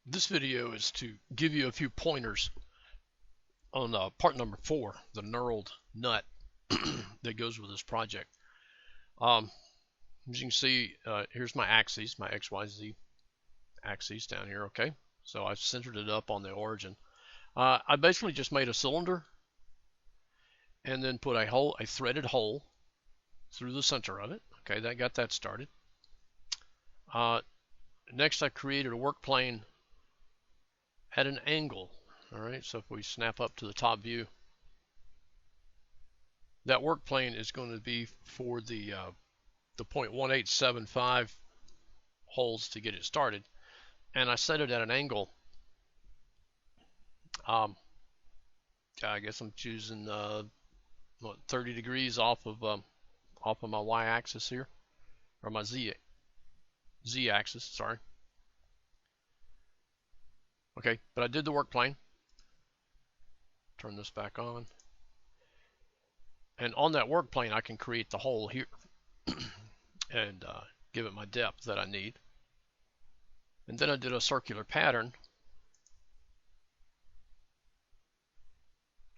This video is to give you a few pointers on part number 4, the knurled nut that goes with this project. As you can see, here's my axes, my XYZ axes down here, okay? So I've centered it up on the origin. I basically just made a cylinder and then put a threaded hole through the center of it. Okay, that got that started. Next, I created a work plane at an angle. All right, so if we snap up to the top view, that work plane is going to be for the 0.1875 holes to get it started, and I set it at an angle. I guess I'm choosing 30 degrees off of my y-axis here, or my z-axis. Sorry. Okay, but I did the work plane. Turn this back on. And on that work plane, I can create the hole here and give it my depth that I need. And then I did a circular pattern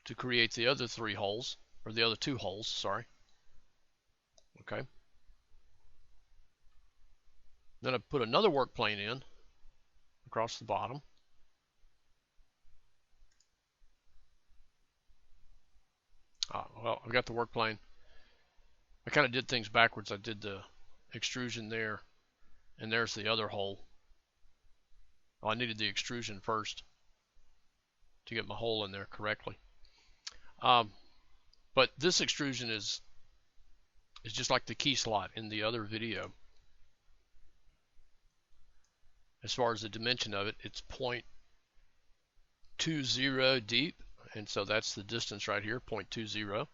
to create the other 3 holes, or the other 2 holes, sorry. Okay. Then I put another work plane in across the bottom. Well, I've got the work plane. I kind of did things backwards. I did the extrusion there, and there's the other hole. I needed the extrusion first to get my hole in there correctly. But this extrusion is just like the key slot in the other video. As far as the dimension of it, it's 0.20 deep, and so that's the distance right here, 0.20.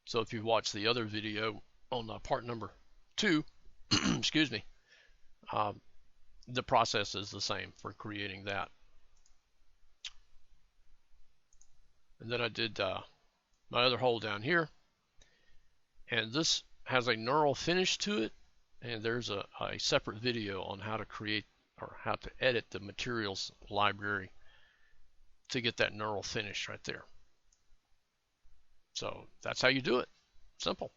So if you've watched the other video on part number 2, excuse me, the process is the same for creating that. And then I did my other hole down here, and this has a knurl finish to it, and there's a separate video on how to create or how to edit the materials library to get that knurl finish right there. So that's how you do it. Simple.